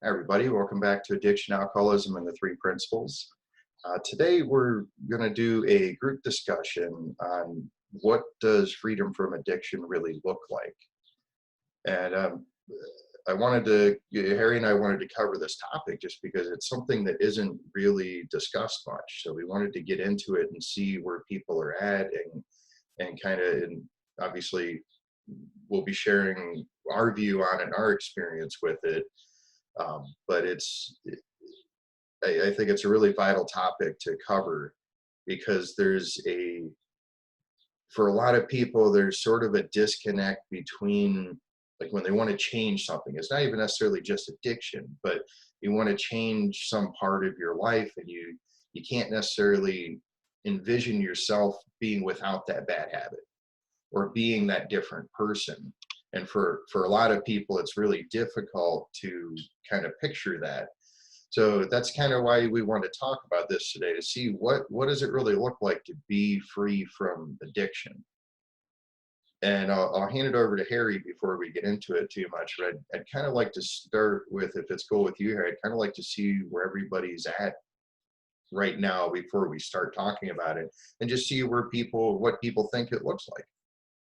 Hi everybody, welcome back to Addiction, Alcoholism, and the Three Principles. Today we're going to do a group discussion on what does freedom from addiction really look like. And Harry and I wanted to cover this topic just because it's something that isn't really discussed much. So we wanted to get into it and see where people are at and obviously we'll be sharing our view on it and our experience with it. But I think it's a really vital topic to cover because for a lot of people, there's sort of a disconnect between, like, when they want to change something. It's not even necessarily just addiction, but you want to change some part of your life and you can't necessarily envision yourself being without that bad habit or being that different person. And for a lot of people, it's really difficult to kind of picture that. So that's kind of why we want to talk about this today, to see what does it really look like to be free from addiction. And I'll hand it over to Harry before we get into it too much. But I'd kind of like to start with, if it's cool with you, Harry, I'd kind of like to see where everybody's at right now before we start talking about it, and just see what people think it looks like.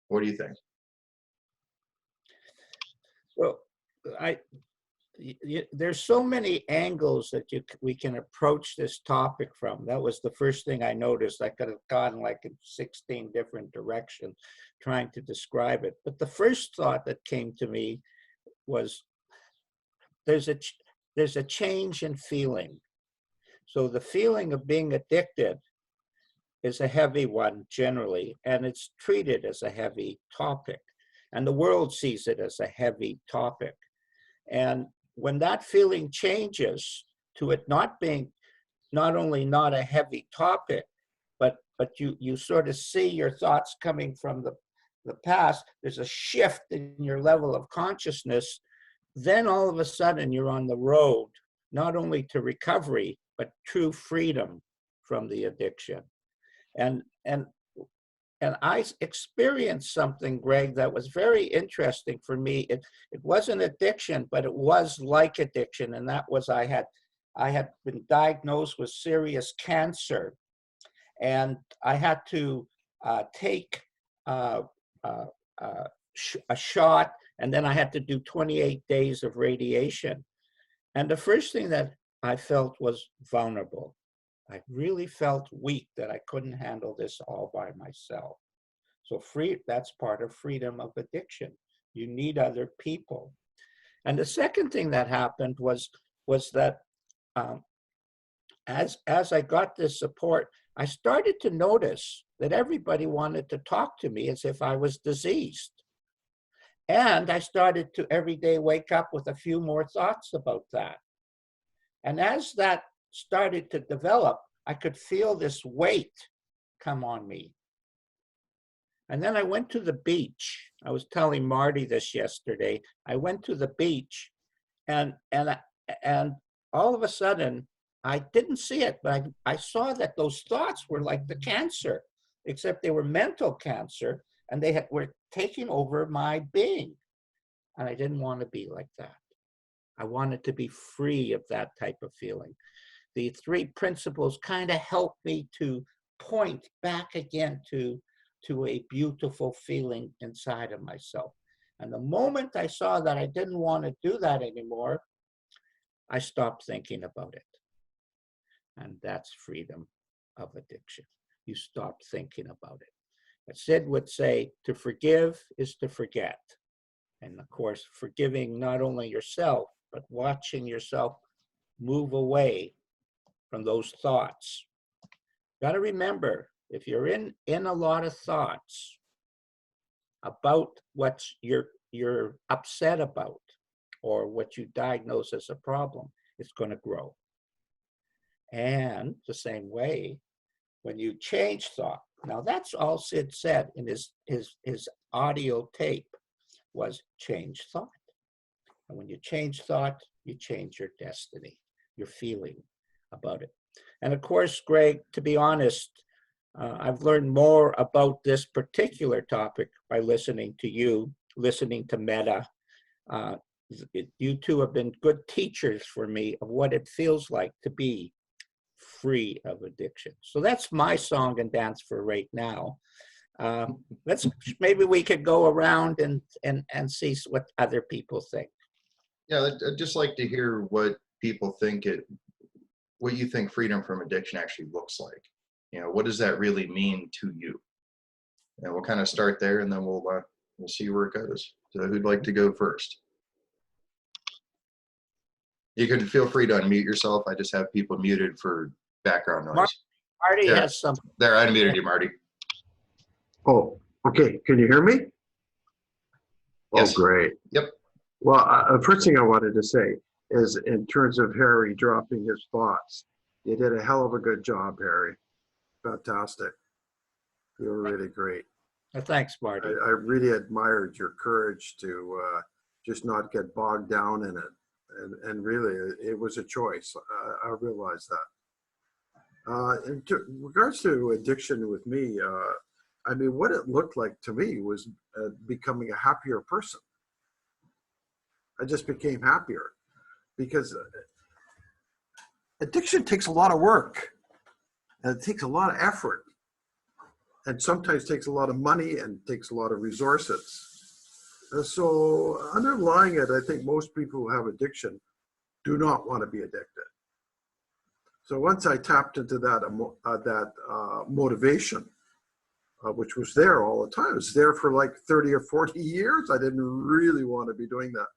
What do you think? Well, there's so many angles that we can approach this topic from. That was the first thing I noticed. I could have gone like in 16 different directions trying to describe it. But the first thought that came to me was there's a change in feeling. So the feeling of being addicted is a heavy one generally, and it's treated as a heavy topic. And the world sees it as a heavy topic. And when that feeling changes to it not being not only not a heavy topic, but you sort of see your thoughts coming from the past, there's a shift in your level of consciousness, then all of a sudden you're on the road, not only to recovery, but true freedom from the addiction. And I experienced something, Greg, that was very interesting for me. It wasn't addiction, but it was like addiction. And that was I had been diagnosed with serious cancer. And I had to take a shot, and then I had to do 28 days of radiation. And the first thing that I felt was vulnerable. I really felt weak, that I couldn't handle this all by myself. So that's part of freedom of addiction. You need other people. And the second thing that happened was that as I got this support, I started to notice that everybody wanted to talk to me as if I was diseased. And I started to every day wake up with a few more thoughts about that. And as that started to develop, I could feel this weight come on me. And then I went to the beach. I was telling Marty this yesterday. I went to the beach, and all of a sudden, I didn't see it, but I saw that those thoughts were like the cancer, except they were mental cancer, and were taking over my being. And I didn't want to be like that. I wanted to be free of that type of feeling. The three principles kind of helped me to point back again to a beautiful feeling inside of myself. And the moment I saw that I didn't want to do that anymore, I stopped thinking about it. And that's freedom of addiction. You stop thinking about it. As Sid would say, to forgive is to forget. And of course, forgiving not only yourself, but watching yourself move away from those thoughts. Got to remember, if you're in a lot of thoughts about what you're upset about or what you diagnose as a problem, it's going to grow. And the same way, when you change thought, now that's all Sid said in his audio tape was change thought. And when you change thought, you change your destiny, your feeling about it. And of course, Greg, to be honest, I've learned more about this particular topic by listening to you, listening to Meta, You two have been good teachers for me of what it feels like to be free of addiction. So that's my song and dance for right now. Maybe we could go around and see what other people think. Yeah, I'd just like to hear what people think what you think freedom from addiction actually looks like. You know, what does that really mean to you? And we'll kind of start there, and then we'll see where it goes. So who'd like to go first? You can feel free to unmute yourself. I just have people muted for background noise. Marty has some. There, I unmuted you, Marty. Oh, okay. Can you hear me? Yes. Oh, great. Yep. Well, first thing I wanted to say is in terms of Harry dropping his thoughts, you did a hell of a good job, Harry. Fantastic. You were really great. Thanks, Marty. I really admired your courage to just not get bogged down in it. And really, it was a choice. I realized that. In regards to addiction with me, I mean, what it looked like to me was becoming a happier person. I just became happier because addiction takes a lot of work and it takes a lot of effort and sometimes takes a lot of money and takes a lot of resources. So underlying it, I think most people who have addiction do not want to be addicted. So once I tapped into that motivation, which was there all the time. It was there for like 30 or 40 years. I didn't really want to be doing that.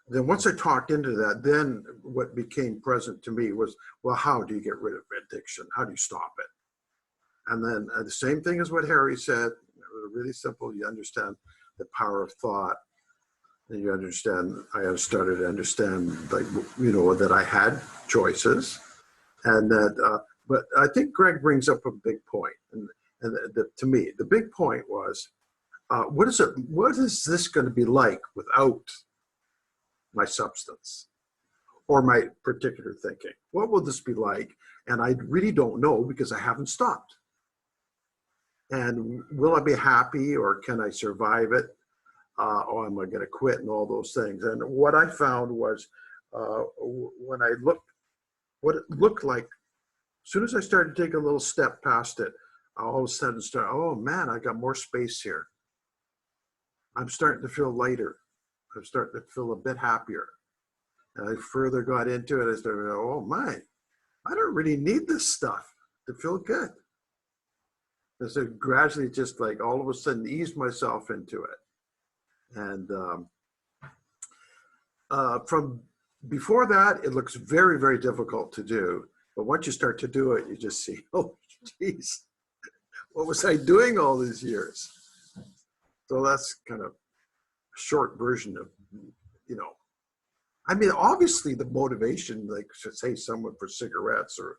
Then once I talked into that, then what became present to me was, well, how do you get rid of addiction? How do you stop it? And then the same thing as what Harry said, really simple. You understand the power of thought. And you understand, I started to understand, like, you know, that I had choices and that, but I think Greg brings up a big point, and to me, the big point was, what is this going to be like without my substance or my particular thinking? What will this be like? And I really don't know because I haven't stopped. And will I be happy or can I survive it? Or am I going to quit and all those things? And what I found was when I looked, what it looked like, as soon as I started to take a little step past it, I all of a sudden started, oh man, I got more space here. I'm starting to feel lighter. I'm starting to feel a bit happier. And I further got into it. I started, oh my, I don't really need this stuff to feel good. And so gradually just like all of a sudden eased myself into it. And from before that, it looks very, very difficult to do. But once you start to do it, you just see, oh, geez, what was I doing all these years? So that's kind of a short version of, you know, I mean, obviously the motivation, like say someone for cigarettes or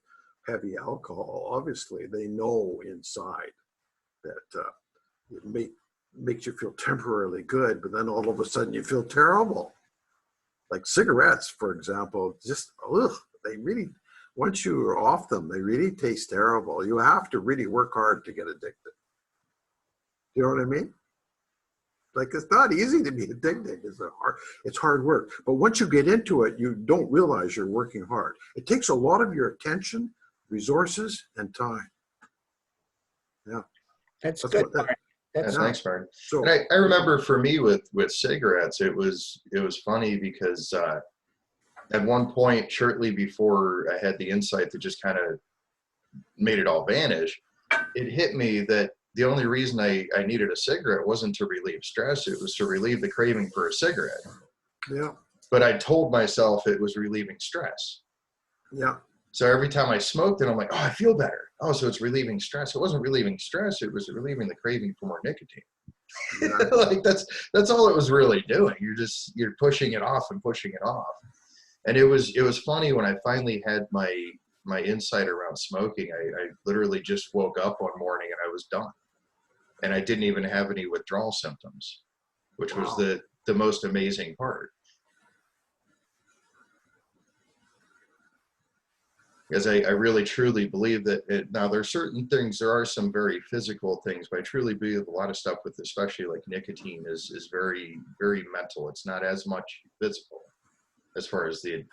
heavy alcohol, obviously they know inside that it makes you feel temporarily good, but then all of a sudden you feel terrible. Like cigarettes, for example, just, ugh, they really, once you are off them, they really taste terrible. You have to really work hard to get addicted. You know what I mean? Like, it's not easy to be addicted. It's hard work. But once you get into it, you don't realize you're working hard. It takes a lot of your attention, resources, and time. Yeah. That's good. That's nice, Martin. So, and I remember for me with cigarettes, it was funny because at one point, shortly before I had the insight that just kind of made it all vanish, it hit me that the only reason I needed a cigarette wasn't to relieve stress. It was to relieve the craving for a cigarette. yeah. But I told myself it was relieving stress. Yeah. So every time I smoked it, I'm like, oh, I feel better. Oh, so it's relieving stress. It wasn't relieving stress. It was relieving the craving for more nicotine. Yeah. Like that's all it was really doing. You're pushing it off and pushing it off. And it was funny when I finally had my insight around smoking. I literally just woke up one morning and I was done. And I didn't even have any withdrawal symptoms, which was the most amazing part. Because I really truly believe that now there are certain things, there are some very physical things, but I truly believe a lot of stuff with especially like nicotine is very, very mental. It's not as much physical as far as the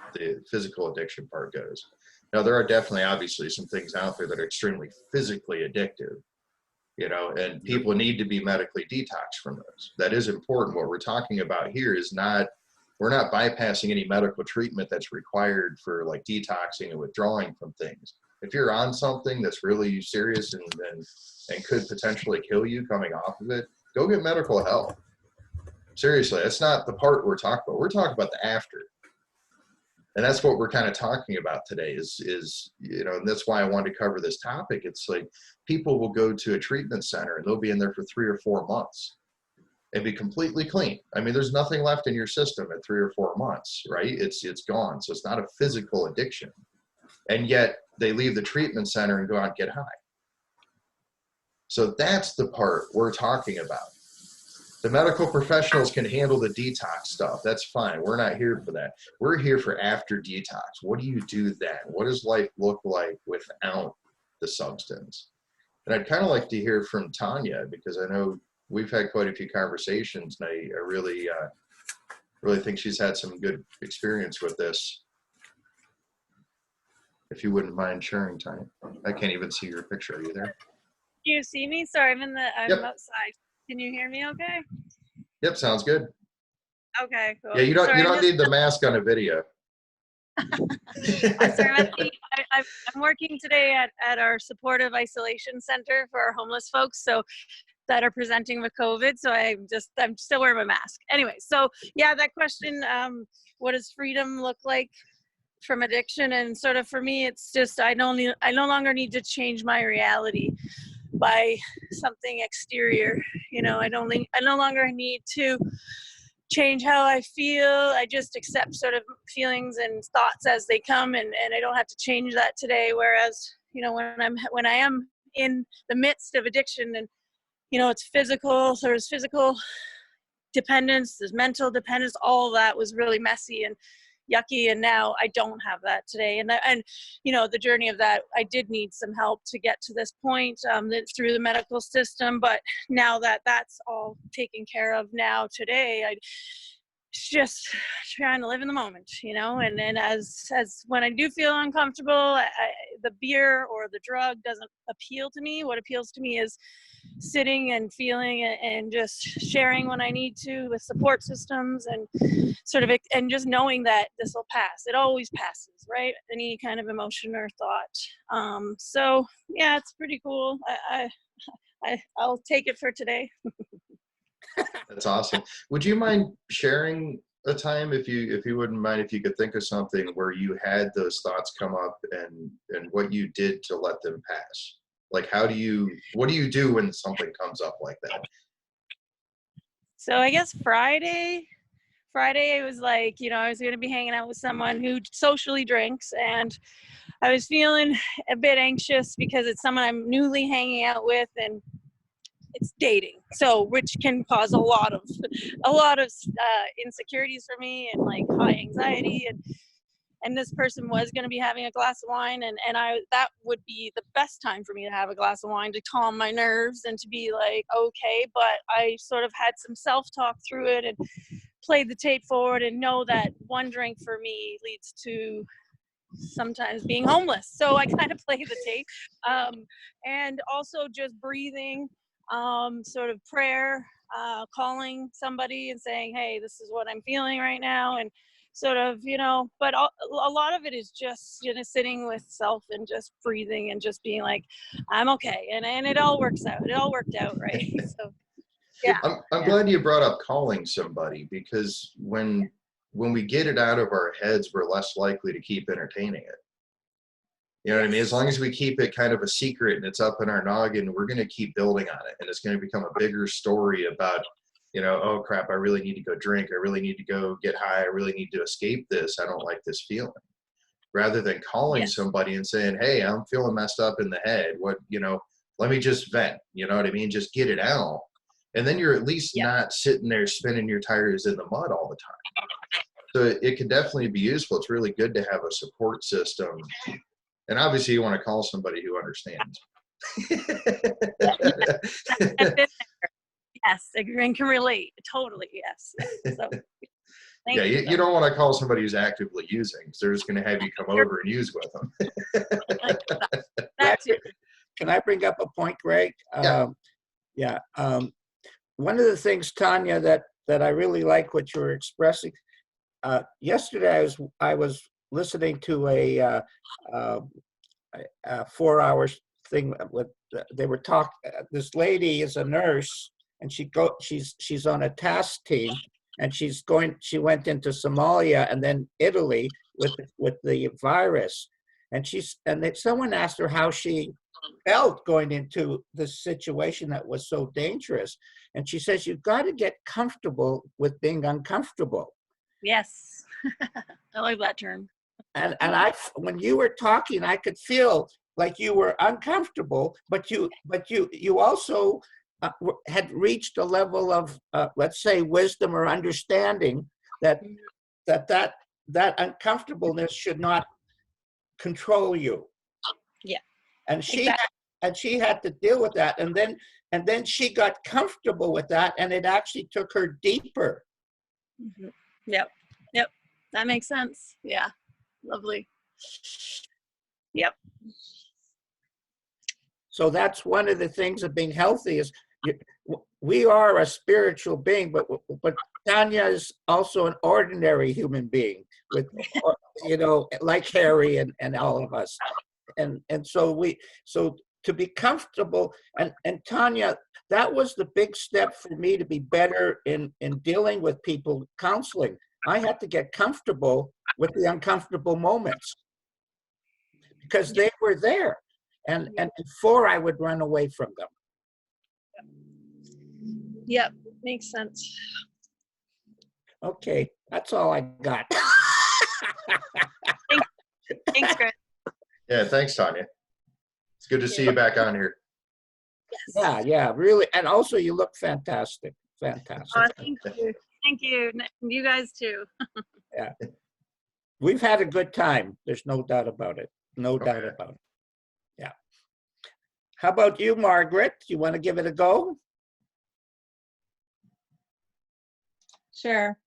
physical addiction part goes. Now there are definitely obviously some things out there that are extremely physically addictive, you know, and people need to be medically detoxed from those. That is important. What we're talking about here is not, we're not bypassing any medical treatment that's required for like detoxing and withdrawing from things. If you're on something that's really serious and could potentially kill you coming off of it, go get medical help. Seriously, that's not the part we're talking about. We're talking about the after. And that's what we're kind of talking about today is, you know, and that's why I wanted to cover this topic. It's like people will go to a treatment center and they'll be in there for 3 or 4 months and be completely clean. I mean, there's nothing left in your system at 3 or 4 months, right? It's gone. So it's not a physical addiction. And yet they leave the treatment center and go out and get high. So that's the part we're talking about. The medical professionals can handle the detox stuff. That's fine. We're not here for that. We're here for after detox. What do you do then? What does life look like without the substance? And I'd kind of like to hear from Tanya, because I know we've had quite a few conversations, and I really think she's had some good experience with this. If you wouldn't mind sharing, Tanya. I can't even see your picture. Are you there? Do you see me? Sorry, I'm Yep. outside. Can you hear me okay? Yep, sounds good. Okay, cool. Yeah, you don't Sorry, you don't need the mask on a video. I'm sorry, I'm working today at our supportive isolation center for our homeless folks that are presenting with COVID. So I'm still wearing my mask. Anyway, so yeah, that question, what does freedom look like from addiction? And sort of for me, it's just I no longer need to change my reality by something exterior. You know, I no longer need to change how I feel. I just accept sort of feelings and thoughts as they come, and I don't have to change that today. Whereas, you know, when I am in the midst of addiction, and you know, it's physical, so there's physical dependence, there's mental dependence, all of that was really messy and yucky, and now I don't have that today. And you know, the journey of that, I did need some help to get to this point through the medical system, but now that that's all taken care of now today, just trying to live in the moment, you know. And then as when I do feel uncomfortable, the beer or the drug doesn't appeal to me. What appeals to me is sitting and feeling and just sharing when I need to with support systems, and sort of, and just knowing that this will pass. It always passes, right? Any kind of emotion or thought. So yeah, it's pretty cool. I'll take it for today. That's awesome. Would you mind sharing a time, if you wouldn't mind, if you could think of something where you had those thoughts come up and what you did to let them pass? Like, what do you do when something comes up like that? So I guess Friday it was like, you know, I was going to be hanging out with someone who socially drinks, and I was feeling a bit anxious because it's someone I'm newly hanging out with, and it's dating, so which can cause a lot of insecurities for me, and like high anxiety, and this person was going to be having a glass of wine, and that would be the best time for me to have a glass of wine to calm my nerves and to be like, okay. But I sort of had some self-talk through it and played the tape forward, and know that one drink for me leads to sometimes being homeless. So I kind of play the tape, and also just breathing, sort of prayer, calling somebody and saying, hey, this is what I'm feeling right now, and sort of, you know, but a lot of it is just, you know, sitting with self and just breathing and just being like, I'm okay, and it all works out. It all worked out, right? So yeah. I'm glad you brought up calling somebody, because when we get it out of our heads, we're less likely to keep entertaining it. You know what I mean? As long as we keep it kind of a secret and it's up in our noggin, we're going to keep building on it. And it's going to become a bigger story about, you know, oh crap, I really need to go drink. I really need to go get high. I really need to escape this. I don't like this feeling. Rather than calling somebody and saying, hey, I'm feeling messed up in the head. What, you know, let me just vent. You know what I mean? Just get it out. And then you're at least not sitting there spinning your tires in the mud all the time. So it can definitely be useful. It's really good to have a support system And obviously you want to call somebody who understands. I've been there. Yes, and can relate. Totally, yes. So, Yeah, you don't want to call somebody who's actively using, because they're just going to have you come over and use with them. That too. Can I bring up a point, Greg? Yeah. Yeah. One of the things, Tanya, that I really like what you were expressing. Yesterday, I was listening to a 4-hour thing with. They were talking. This lady is a nurse, and she's on a task team, and she went into Somalia and then Italy with the virus, and someone asked her how she felt going into this situation that was so dangerous, and she says, you've got to get comfortable with being uncomfortable. Yes. I like that term. And when you were talking, I could feel like you were uncomfortable, but you also had reached a level of let's say wisdom or understanding that uncomfortableness should not control you. Yeah. And she exactly. had to deal with that, and then she got comfortable with that, and it actually took her deeper. Mm-hmm. Yep. That makes sense. Yeah. Lovely. Yep. So that's one of the things of being healthy is we are a spiritual being, but Tanya is also an ordinary human being with, like Harry and all of us. And so to be comfortable, and Tanya, that was the big step for me to be better in dealing with people, counseling. I had to get comfortable with the uncomfortable moments because they were there. And before I would run away from them. Yep, makes sense. Okay, that's all I got. Thanks, Greg. Yeah, thanks, Tanya. It's good to see you back on here. Yes. Yeah, really. And also you look fantastic. Fantastic. Oh, thank you. You guys too. Yeah. We've had a good time. There's no doubt about it. No doubt about it. Yeah. How about you, Margaret? You want to give it a go? Sure.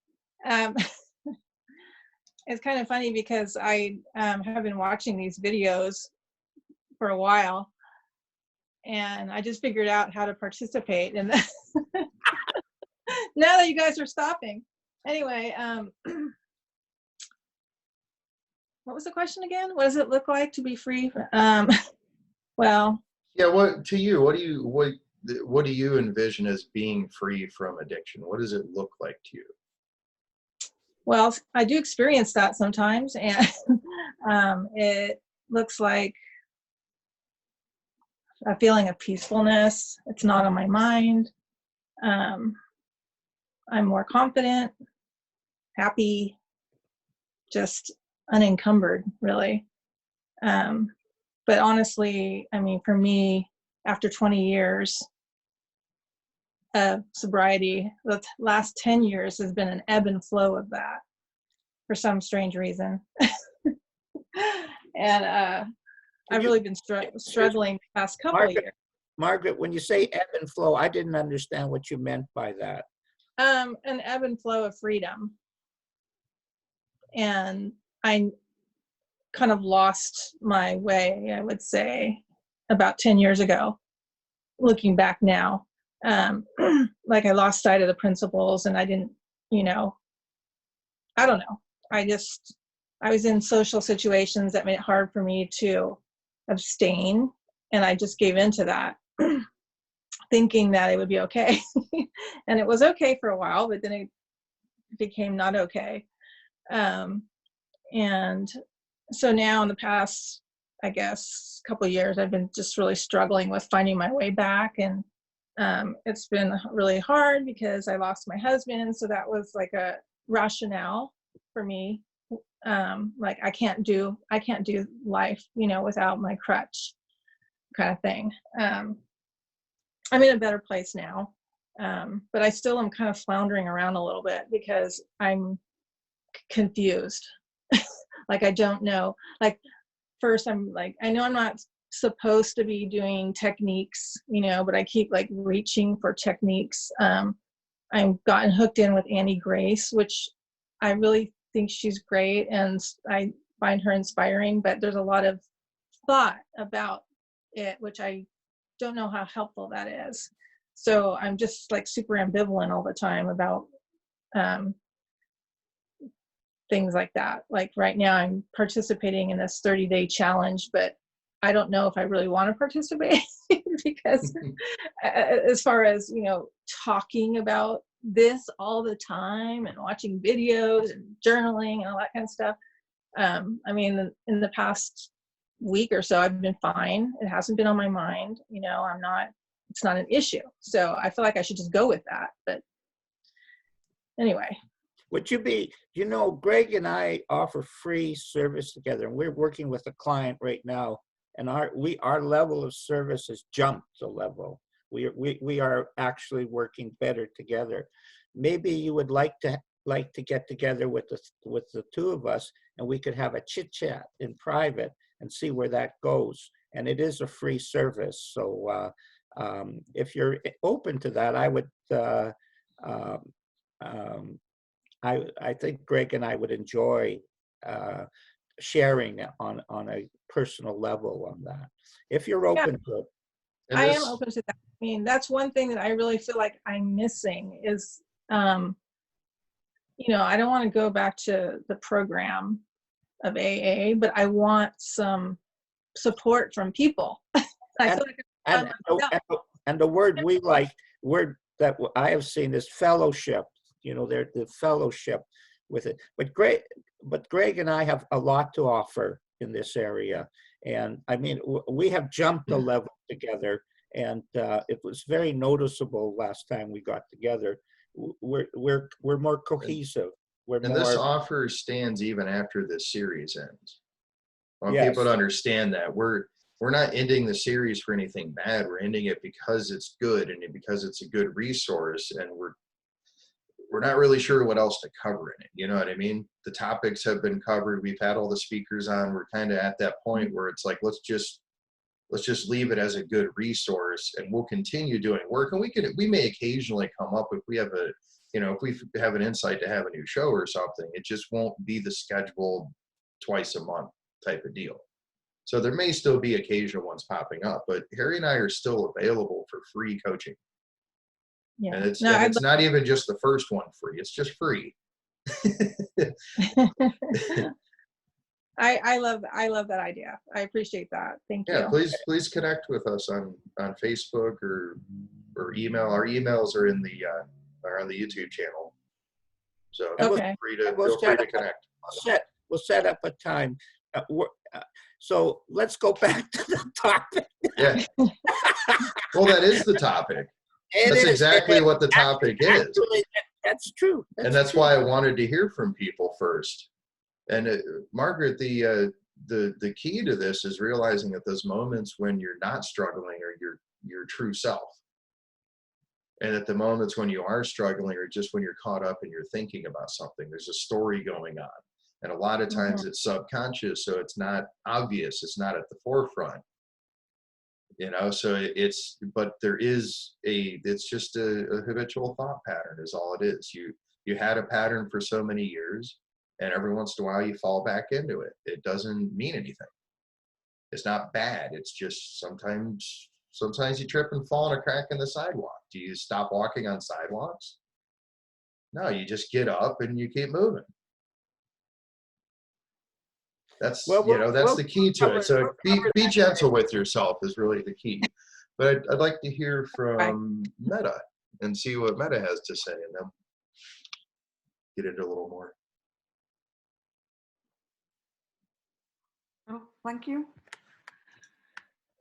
It's kind of funny because I have been watching these videos for a while, and I just figured out how to participate. And now that you guys are stopping, anyway, what was the question again? What does it look like to be free? Well, yeah. What do you envision as being free from addiction? What does it look like to you? Well, I do experience that sometimes, and it looks like a feeling of peacefulness. It's not on my mind. I'm more confident, happy, just unencumbered, really. But honestly, I mean, for me, after 20 years of sobriety, the last 10 years has been an ebb and flow of that for some strange reason. And I've really been struggling the past couple of years. Margaret, when you say ebb and flow, I didn't understand what you meant by that. An ebb and flow of freedom. And I kind of lost my way, I would say, about 10 years ago, looking back now. Like I lost sight of the principles, and I didn't, I don't know. I was in social situations that made it hard for me to abstain, and I just gave into that, thinking that it would be okay. And it was okay for a while, but then it became not okay. And so now in the past, I guess, couple of years, I've been just really struggling with finding my way back. And it's been really hard because I lost my husband. So that was like a rationale for me. Like I can't do life, without my crutch, kind of thing. I'm in a better place now. But I still am kind of floundering around a little bit because I'm confused. Like I don't know, like first I'm like, I know I'm not supposed to be doing techniques, but I keep like reaching for techniques. I've gotten hooked in with Annie Grace, which I really think she's great and I find her inspiring, but there's a lot of thought about it, which I don't know how helpful that is. So I'm just like super ambivalent all the time about things like that. Like right now I'm participating in this 30-day challenge, but I don't know if I really want to participate because as far as, talking about this all the time and watching videos and journaling and all that kind of stuff. I mean, in the past week or so, I've been fine. It hasn't been on my mind. It's not an issue. So I feel like I should just go with that. But anyway. Would you be, Greg and I offer free service together, and we're working with a client right now, and our level of service has jumped a level. We are actually working better together. Maybe you would like to get together with the two of us, and we could have a chit chat in private and see where that goes. And it is a free service, so if you're open to that, I would. I think Greg and I would enjoy sharing on a personal level on that. If you're open to it. I am open to that. I mean, that's one thing that I really feel like I'm missing is, I don't want to go back to the program of AA, but I want some support from people. I feel like and the word that I have seen is fellowship. They're the fellowship with it. But Greg and I have a lot to offer in this area. And I mean, we have jumped a level together, and it was very noticeable last time we got together. We're more cohesive. This offer stands even after this series ends. I want Yes. people to understand that we're not ending the series for anything bad. We're ending it because it's good and because it's a good resource, and we're not really sure what else to cover in it. You know what I mean? The topics have been covered. We've had all the speakers on. We're kind of at that point where it's like, let's just leave it as a good resource, and we'll continue doing work. And we may occasionally come up if we have if we have an insight to have a new show or something. It just won't be the scheduled twice a month type of deal. So there may still be occasional ones popping up, but Harry and I are still available for free coaching. Yeah. And it's not even just the first one free. It's just free. I love that idea. I appreciate that. Thank you. Yeah, please connect with us on Facebook or email. Our emails are on the YouTube channel. So Okay. feel free to connect. We'll set up a time. So let's go back to the topic. Yeah. Well, that is the topic. That's exactly what the topic is. Actually, that's true. And that's why I wanted to hear from people first. And Margaret, the key to this is realizing at those moments when you're not struggling or your true self. And at the moments when you are struggling or just when you're caught up and you're thinking about something, there's a story going on. And a lot of times it's subconscious, so it's not obvious. It's not at the forefront. So but there is it's just a habitual thought pattern is all it is. You had a pattern for so many years, and every once in a while you fall back into it. It doesn't mean anything. It's not bad. It's just sometimes you trip and fall in a crack in the sidewalk. Do you stop walking on sidewalks? No, you just get up and you keep moving. That's that's the key to it. So be gentle with yourself is really the key. But I'd like to hear from Meta and see what Meta has to say, and then get into a little more. Oh, thank you.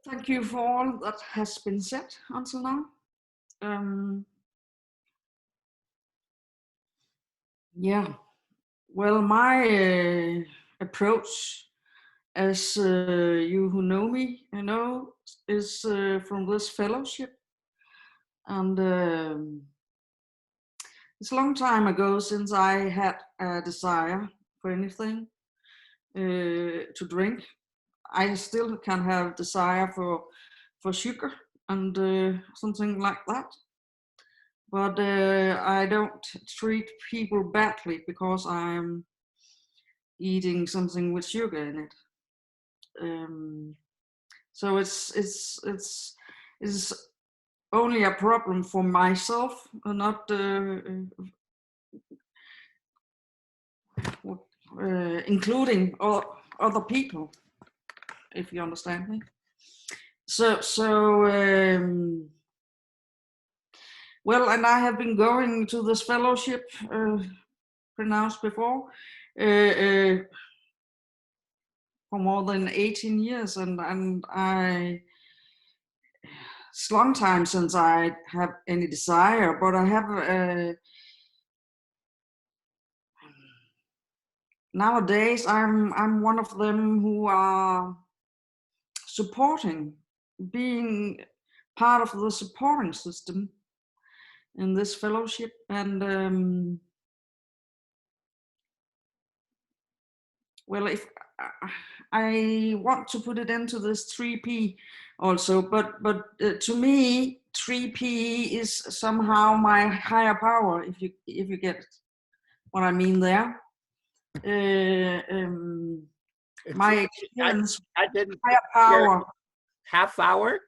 Thank you for all that has been said until now. Yeah. Well, my approach, as you who know me, is from this fellowship. And it's a long time ago since I had a desire for anything to drink. I still can have desire for sugar and something like that. But I don't treat people badly because I'm eating something with sugar in it. So it's only a problem for myself, not including other people, if you understand me. So well, and I have been going to this fellowship pronounced before for more than 18 years, and it's a long time since I have any desire, but I have nowadays I'm one of them who are supporting, being part of the supporting system in this fellowship. And well, if I want to put it into this 3P also, but to me 3P is somehow my higher power, if you get what I mean there. My experience, I didn't higher power. Half hour?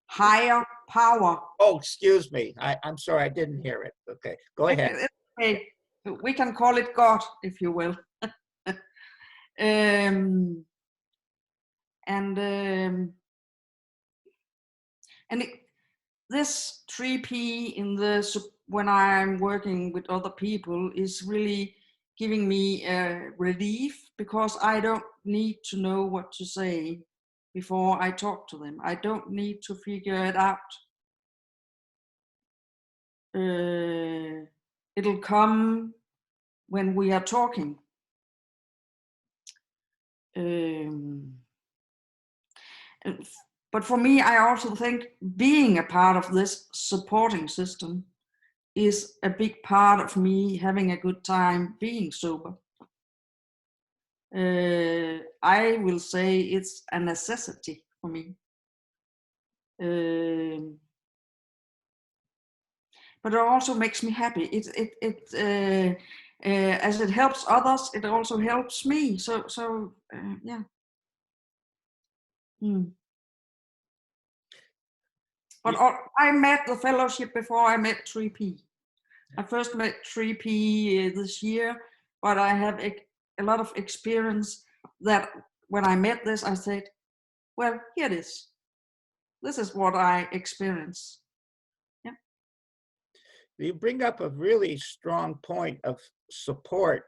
Higher power. Oh, excuse me. I'm sorry, I didn't hear it. Okay, go ahead. Okay. We can call it God, if you will. This 3P in the when I'm working with other people is really giving me relief, because I don't need to know what to say before I talk to them. I don't need to figure it out. It'll come when we are talking. But for me, I also think being a part of this supporting system is a big part of me having a good time being sober. I will say it's a necessity for me. But it also makes me happy. As it helps others, it also helps me. So yeah. But I met the fellowship before I met 3P. I first met 3P this year, but I have a lot of experience that when I met this, I said, well, here it is. This is what I experience. Yeah. You bring up a really strong point of support.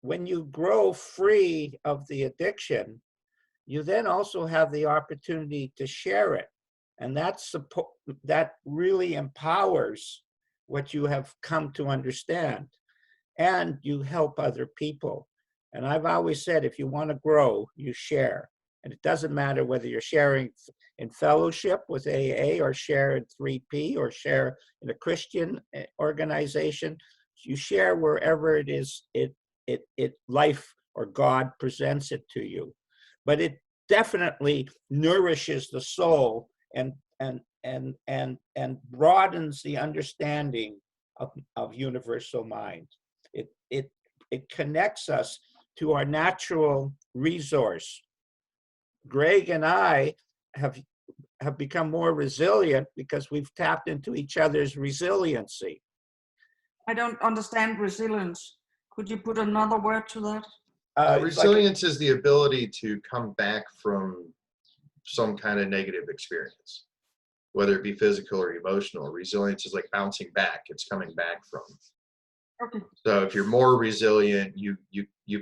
When you grow free of the addiction, you then also have the opportunity to share it. And that really empowers what you have come to understand. And you help other people. And I've always said, if you want to grow, you share. And it doesn't matter whether you're sharing in fellowship with AA, or share in 3P, or share in a Christian organization. You share wherever it is life or God presents it to you. But it definitely nourishes the soul and broadens the understanding of universal mind. It connects us to our natural resource. Greg and I have become more resilient because we've tapped into each other's resiliency. I don't understand resilience. Could you put another word to that? Resilience is the ability to come back from some kind of negative experience, whether it be physical or emotional. Resilience is like bouncing back. It's coming back from. Okay. So if you're more resilient, you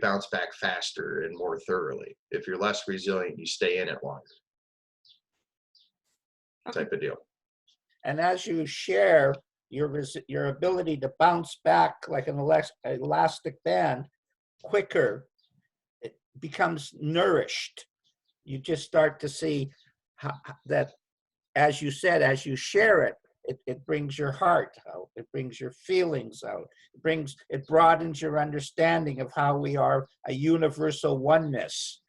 bounce back faster and more thoroughly. If you're less resilient, you stay in it longer. Okay. Type of deal. And as you share your ability to bounce back like an elastic band quicker, it becomes nourished. You just start to see that, as you said, as you share it, it brings your heart out, it brings your feelings out, it broadens your understanding of how we are a universal oneness.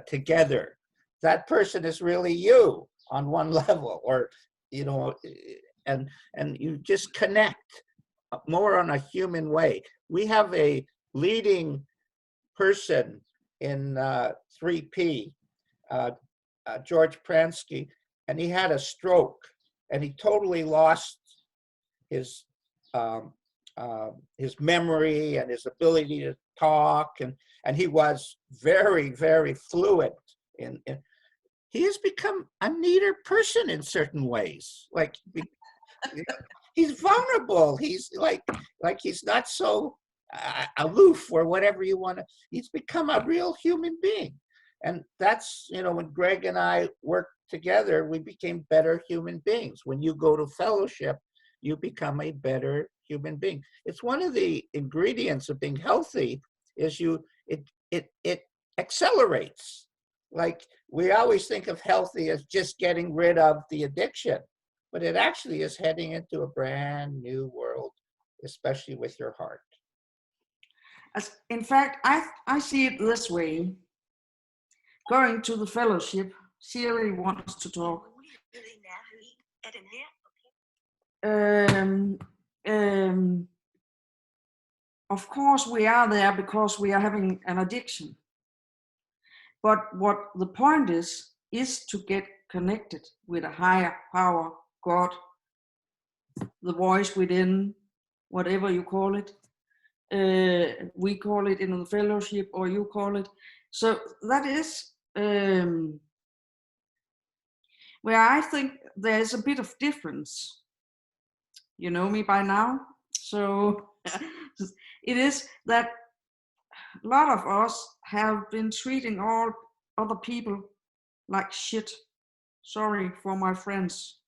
together, that person is really you on one level, or, you know, and you just connect more on a human way. We have a leading person in 3P, George Prensky, and he had a stroke, and he totally lost his memory and his ability to talk, and he was very, very fluent in he has become a neater person in certain ways. Like, he's vulnerable. He's like he's not so aloof or whatever you want to. He's become a real human being. And that's, you know, when Greg and I worked together, we became better human beings. When you go to fellowship, you become a better human being. It's one of the ingredients of being healthy is it accelerates. Like, we always think of healthy as just getting rid of the addiction, but it actually is heading into a brand new world, especially with your heart. In fact, I see it this way. Going to the fellowship, Siri wants to talk. Of course, we are there because we are having an addiction. But what the point is to get connected with a higher power, God, the voice within, whatever you call it. We call it in the fellowship, or you call it. So that is where I think there's a bit of difference. You know me by now. So it is that a lot of us have been treating all other people like shit. Sorry for my friends.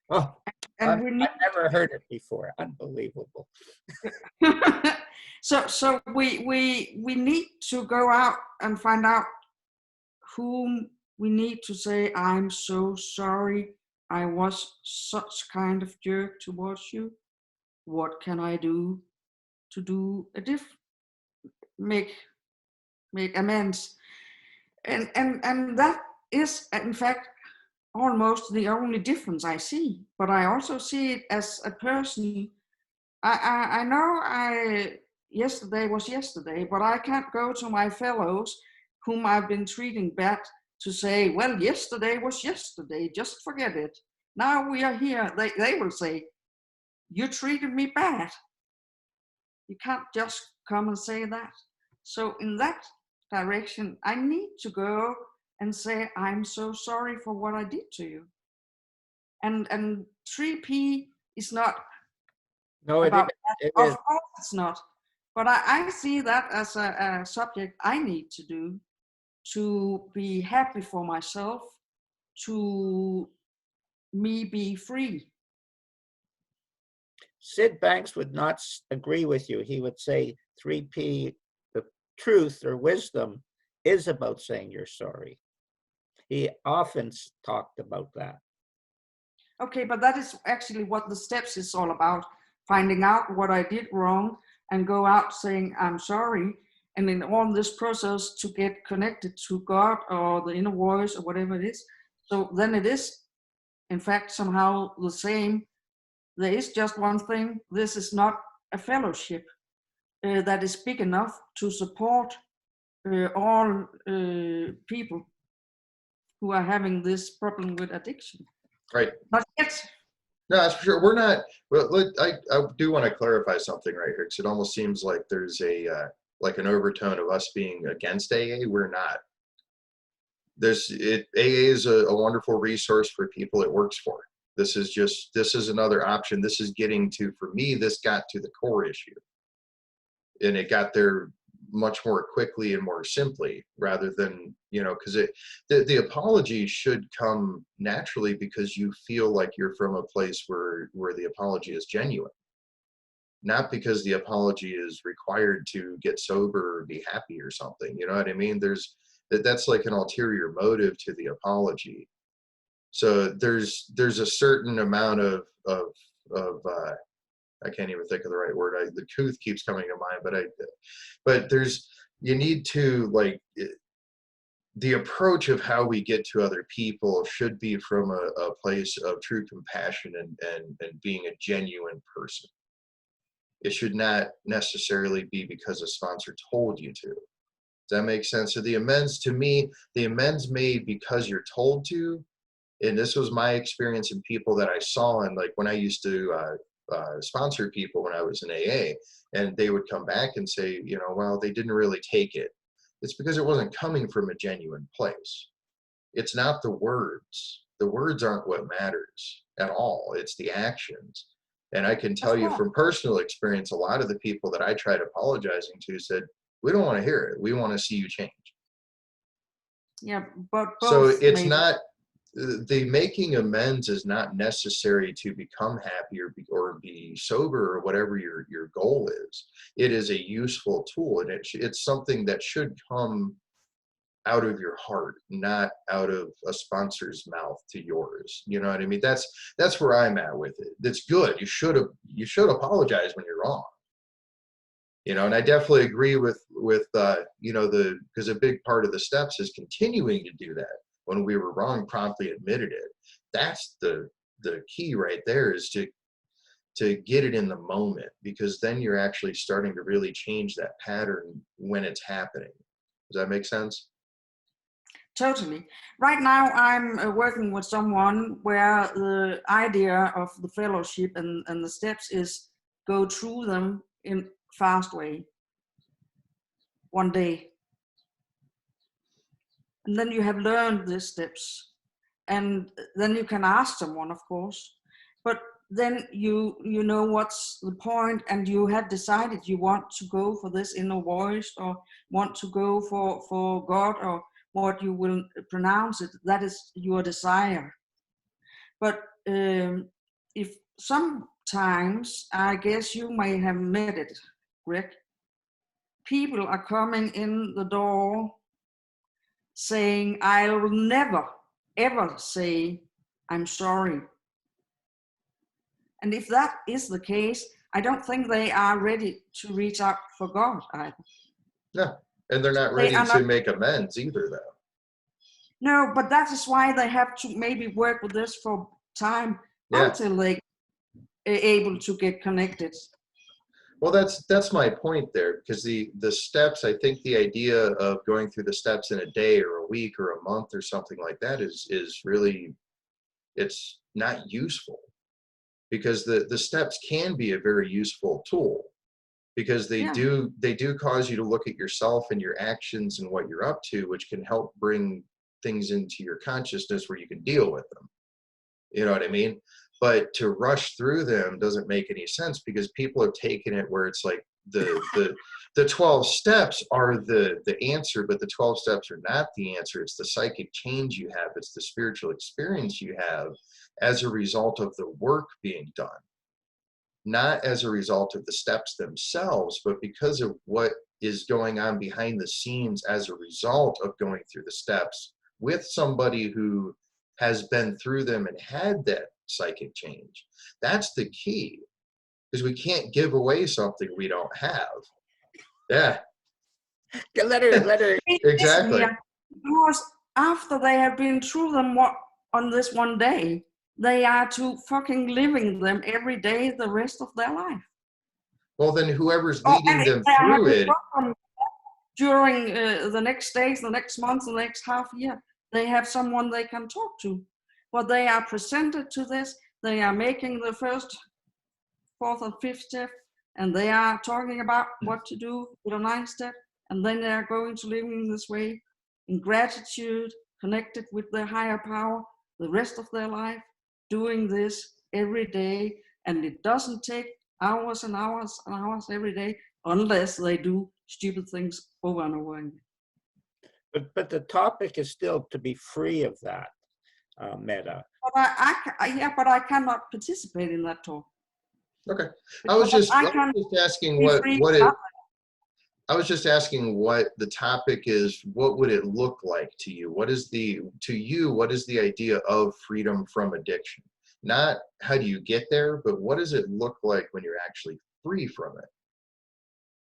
Oh, and I've never heard it before. Unbelievable. So we need to go out and find out whom we need to say, I'm so sorry. I was such kind of jerk towards you. What can I do to do make amends? And that is, in fact, almost the only difference I see. But I also see it as a person. I know yesterday was yesterday, but I can't go to my fellows whom I've been treating bad to say, well, yesterday was yesterday, just forget it. Now we are here. They will say, you treated me bad. You can't just come and say that. So in that direction, I need to go and say, I'm so sorry for what I did to you. And 3P is not No, it about is. that. Of course it's not. But I see that as a subject I need to do to be happy for myself, to me be free. Sid Banks would not agree with you. He would say 3P, the truth or wisdom, is about saying you're sorry. He often talked about that. Okay, but that is actually what the steps is all about. Finding out what I did wrong and go out saying I'm sorry. And in all this process to get connected to God or the inner voice or whatever it is. So then it is, in fact, somehow the same. There is just one thing. This is not a fellowship that is big enough to support all people who are having this problem with addiction. Right. Not yet. No, that's for sure. We're not. Well, look, I do want to clarify something right here, because it almost seems like there's a like an overtone of us being against AA. We're not. AA is a wonderful resource for people it works for. This is another option. This is getting to, for me, this got to the core issue, and it got there much more quickly and more simply, rather than, you know, because the apology should come naturally because you feel like you're from a place where the apology is genuine, not because the apology is required to get sober or be happy or something. You know what I mean? That's like an ulterior motive to the apology. So there's a certain amount of I can't even think of the right word. The couth keeps coming to mind, but you need to, like, the approach of how we get to other people should be from a place of true compassion and being a genuine person. It should not necessarily be because a sponsor told you to. Does that make sense? So the amends, to me, the amends made because you're told to, and this was my experience in people that I saw, and like when I used to sponsor people when I was in AA, and they would come back and say, you know, well, they didn't really take it. It's because it wasn't coming from a genuine place. It's not the words. The words aren't what matters at all. It's the actions. And I can tell you from personal experience, a lot of the people that I tried apologizing to said, we don't want to hear it. We want to see you change. Yeah, but So both it's maybe. not, the making amends is not necessary to become happy or be sober or whatever your goal is. It is a useful tool, and it's something that should come out of your heart, not out of a sponsor's mouth to yours. You know what I mean? That's where I'm at with it. That's good. You should apologize when you're wrong. You know, and I definitely agree with you know, because a big part of the steps is continuing to do that. When we were wrong, promptly admitted it. That's the key right there, is to get it in the moment, because then you're actually starting to really change that pattern when it's happening. Does that make sense? Totally. Right now, I'm working with someone where the idea of the fellowship and the steps is go through them in fast way, one day. And then you have learned the steps. And then you can ask someone, of course. But then you know what's the point, and you have decided you want to go for this inner voice, or want to go for God, or what you will pronounce it. That is your desire. But if sometimes, I guess you may have met it, Greg, people are coming in the door saying, I will never, ever say, I'm sorry. And if that is the case, I don't think they are ready to reach out for God either. No, and they're not ready to make amends either, though. No, but that is why they have to maybe work with this for time until they are able to get connected. Well, that's my point there, because the steps, I think the idea of going through the steps in a day or a week or a month or something like that is really, it's not useful, because the steps can be a very useful tool, because they do cause you to look at yourself and your actions and what you're up to, which can help bring things into your consciousness where you can deal with them. You know what I mean? But to rush through them doesn't make any sense, because people have taken it where it's like the 12 steps are the answer, but the 12 steps are not the answer. It's the psychic change you have. It's the spiritual experience you have as a result of the work being done, not as a result of the steps themselves, but because of what is going on behind the scenes as a result of going through the steps with somebody who has been through them and had that psychic change. That's the key, because we can't give away something we don't have. Yeah. Let her. Exactly. Yeah, because after they have been through them on this one day, they are to fucking living them every day the rest of their life. Well, then whoever's leading them through it during the next days, the next month, the next half year, they have someone they can talk to. But they are presented to this, they are making the first, fourth, and fifth step, and they are talking about what to do with the ninth step, and then they are going to live in this way, in gratitude, connected with their higher power, the rest of their life, doing this every day. And it doesn't take hours and hours and hours every day, unless they do stupid things over and over again. But the topic is still to be free of that, Meta. But I cannot participate in that talk. Okay. I was just asking I was just asking what the topic is. What would it look like to you? What is the idea of freedom from addiction? Not how do you get there, but what does it look like when you're actually free from it?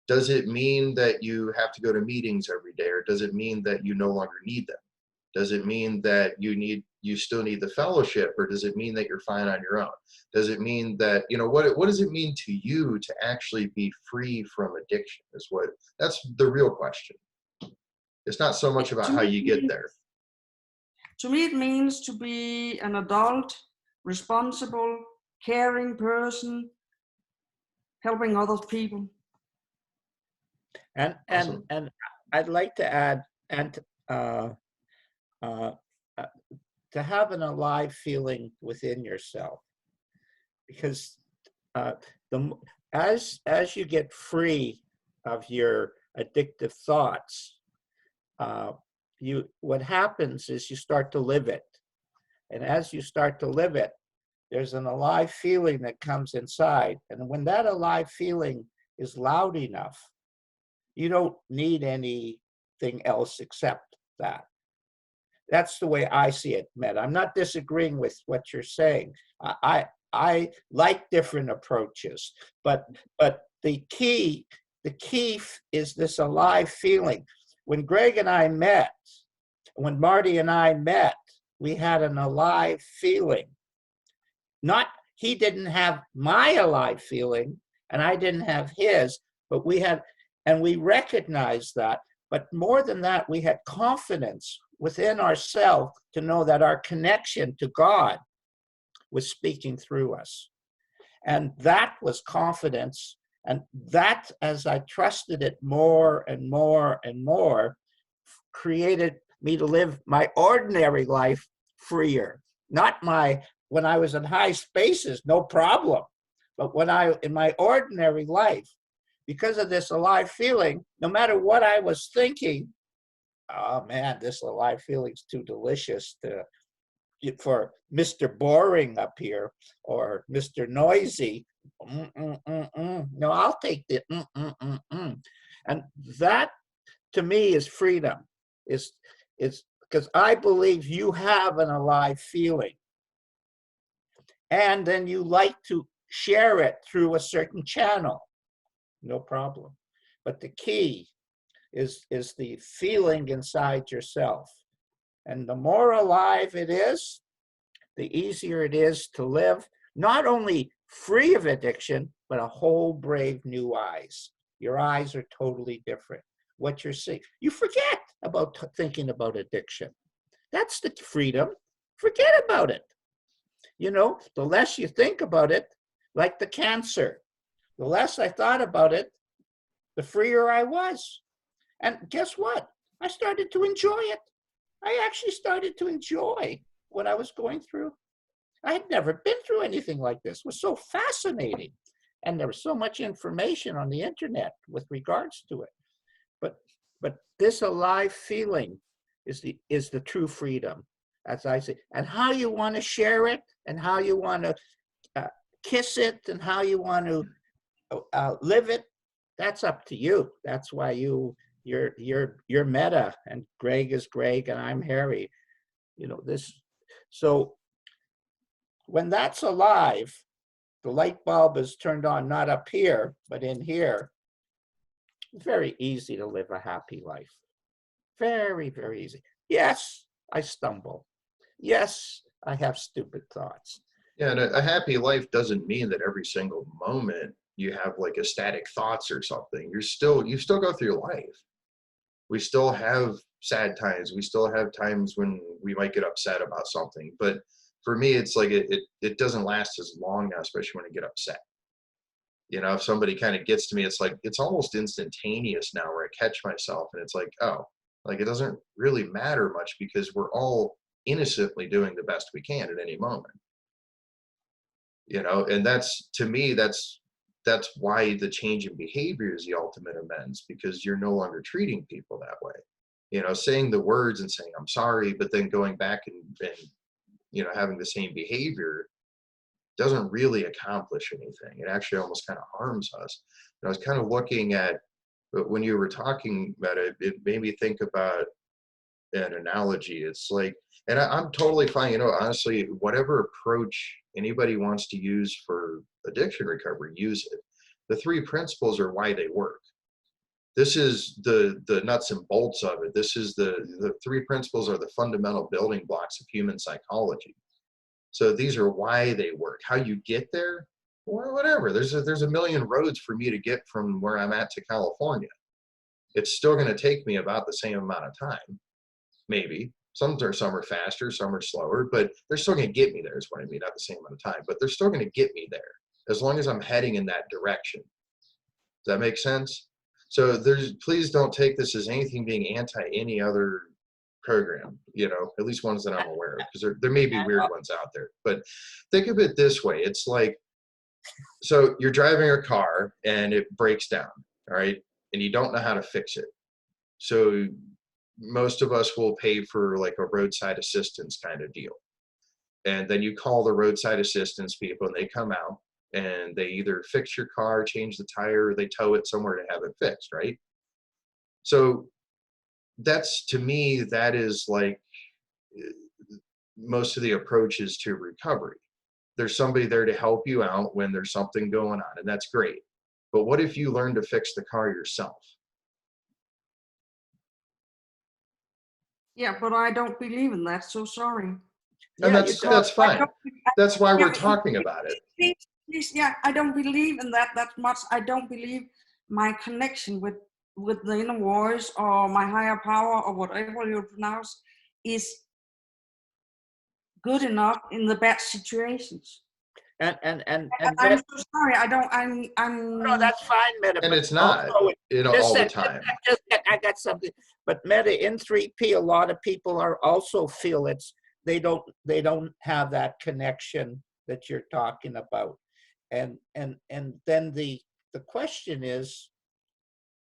Does it mean that you have to go to meetings every day, or does it mean that you no longer need them? Does it mean that you still need the fellowship, or does it mean that you're fine on your own? Does it mean that, what does it mean to you to actually be free from addiction that's the real question. It's not so much about how you get there. To me, it means to be an adult, responsible, caring person, helping other people. And Awesome. and I'd like to add, and uh, to have an alive feeling within yourself, because as you get free of your addictive thoughts, what happens is you start to live it, and as you start to live it, there's an alive feeling that comes inside, and when that alive feeling is loud enough, you don't need anything else except that. That's the way I see it, Matt. I'm not disagreeing with what you're saying. I like different approaches, but the key is this alive feeling. When Greg and I met, when Marty and I met, we had an alive feeling. He didn't have my alive feeling, and I didn't have his, but we recognized that. But more than that, we had confidence within ourselves to know that our connection to God was speaking through us. And that was confidence. And that, as I trusted it more and more and more, created me to live my ordinary life freer. When I was in high spaces, no problem. But in my ordinary life, because of this alive feeling, no matter what I was thinking, oh man, this alive feeling's too delicious for Mr. Boring up here or Mr. Noisy. No, I'll take the And that, to me, is freedom. Is because I believe you have an alive feeling, and then you like to share it through a certain channel. No problem. But the key is the feeling inside yourself. And the more alive it is, the easier it is to live, not only free of addiction, but a whole brave new eyes. Your eyes are totally different. What you're seeing, you forget about thinking about addiction. That's the freedom. Forget about it. The less you think about it, like the cancer, the less I thought about it, the freer I was. And guess what? I started to enjoy it. I actually started to enjoy what I was going through. I had never been through anything like this. It was so fascinating. And there was so much information on the internet with regards to it. But this alive feeling is the true freedom, as I say. And how you want to share it, and how you want to kiss it, and how you want to live it, that's up to you. That's why you're Meta, and Greg is Greg, and I'm Harry. So when that's alive, the light bulb is turned on, not up here, but in here. It's very easy to live a happy life. Very, very easy. Yes, I stumble. Yes, I have stupid thoughts. Yeah, and a happy life doesn't mean that every single moment you have like ecstatic thoughts or something. You still go through your life. We still have sad times. We still have times when we might get upset about something. But for me, it's like it doesn't last as long now, especially when I get upset. If somebody kind of gets to me, it's like it's almost instantaneous now where I catch myself, and it's like, oh, like it doesn't really matter much because we're all innocently doing the best we can at any moment. And that's, to me, that's why the change in behavior is the ultimate amends, because you're no longer treating people that way. Saying the words and saying I'm sorry, but then going back and having the same behavior doesn't really accomplish anything. It actually almost kind of harms us. And I was kind of looking at, but when you were talking about it, it made me think about an analogy. It's like, and I'm totally fine, honestly, whatever approach anybody wants to use for addiction recovery, use it. The three principles are why they work. This is the nuts and bolts of it. This is the 3 principles are the fundamental building blocks of human psychology. So these are why they work. How you get there, well, whatever. There's a million roads for me to get from where I'm at to California. It's still going to take me about the same amount of time, maybe. Some are faster, some are slower, but they're still going to get me there is what I mean, not the same amount of time, but they're still going to get me there as long as I'm heading in that direction. Does that make sense? So please don't take this as anything being anti any other program, you know, at least ones that I'm aware of, because there may be weird ones out there. But think of it this way. It's like, so you're driving a car and it breaks down, all right? And you don't know how to fix it. So most of us will pay for like a roadside assistance kind of deal. And then you call the roadside assistance people and they come out and they either fix your car, change the tire, or they tow it somewhere to have it fixed, right? So that's, to me, that is like most of the approaches to recovery. There's somebody there to help you out when there's something going on, and that's great. But what if you learn to fix the car yourself? Yeah, but I don't believe in that, so sorry. And that's fine. That's why we're Yeah, talking about it. Please, yeah, I don't believe in that much. I don't believe my connection with the inner voice or my higher power or whatever you pronounce is good enough in the bad situations. And I'm so sorry. I'm no, that's fine, Meta. And but it's not, also, you know, all the time. I got something. But Meta, in 3P, a lot of people are also feel they don't have that connection that you're talking about. And then the question is,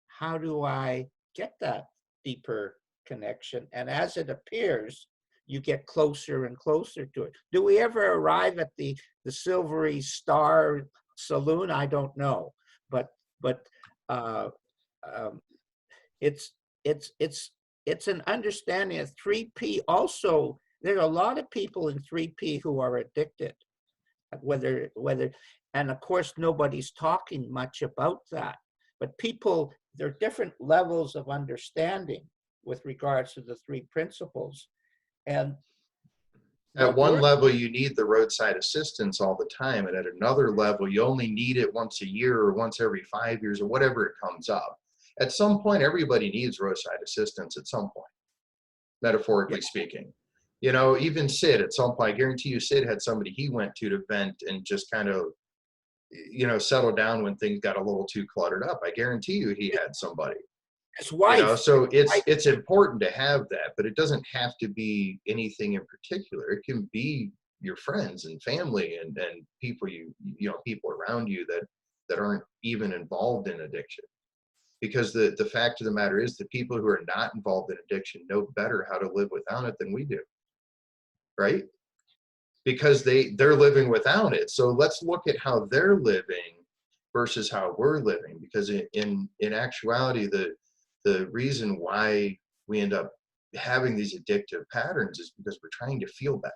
how do I get that deeper connection? And as it appears, you get closer and closer to it. Do we ever arrive at the Silvery Star Saloon? I don't know, but it's an understanding of 3P. Also, there are a lot of people in 3P who are addicted, whether and of course nobody's talking much about that, but people, there are different levels of understanding with regards to the 3 principles. And at one level, you need the roadside assistance all the time. And at another level, you only need it once a year or once every 5 years or whatever it comes up. At some point, everybody needs roadside assistance at some point, metaphorically speaking. You know, even Sid, at some point, I guarantee you Sid had somebody he went to vent and just kind of, you know, settle down when things got a little too cluttered up. I guarantee you he had somebody. His wife. You know, so it's important to have that, but it doesn't have to be anything in particular. It can be your friends and family and people you know, people around you that aren't even involved in addiction. Because the fact of the matter is, the people who are not involved in addiction know better how to live without it than we do, right? Because they're living without it. So let's look at how they're living versus how we're living. Because in actuality, the reason why we end up having these addictive patterns is because we're trying to feel better.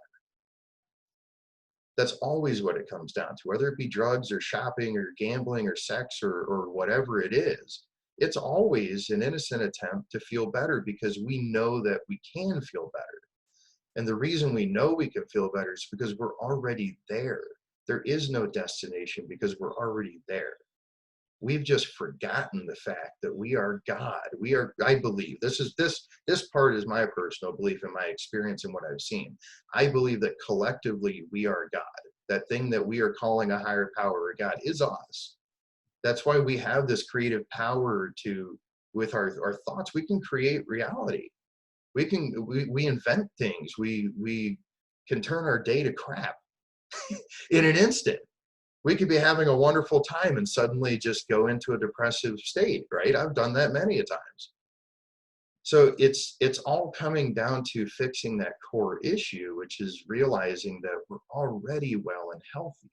That's always what it comes down to, whether it be drugs or shopping or gambling or sex or whatever it is. It's always an innocent attempt to feel better because we know that we can feel better. And the reason we know we can feel better is because we're already there. There is no destination because we're already there. We've just forgotten the fact that we are God. We are, I believe, this part is my personal belief and my experience and what I've seen. I believe that collectively we are God. That thing that we are calling a higher power or God is us. That's why we have this creative power with our thoughts. We can create reality. We invent things. We can turn our day to crap in an instant. We could be having a wonderful time and suddenly just go into a depressive state, right? I've done that many a times. So it's all coming down to fixing that core issue, which is realizing that we're already well and healthy.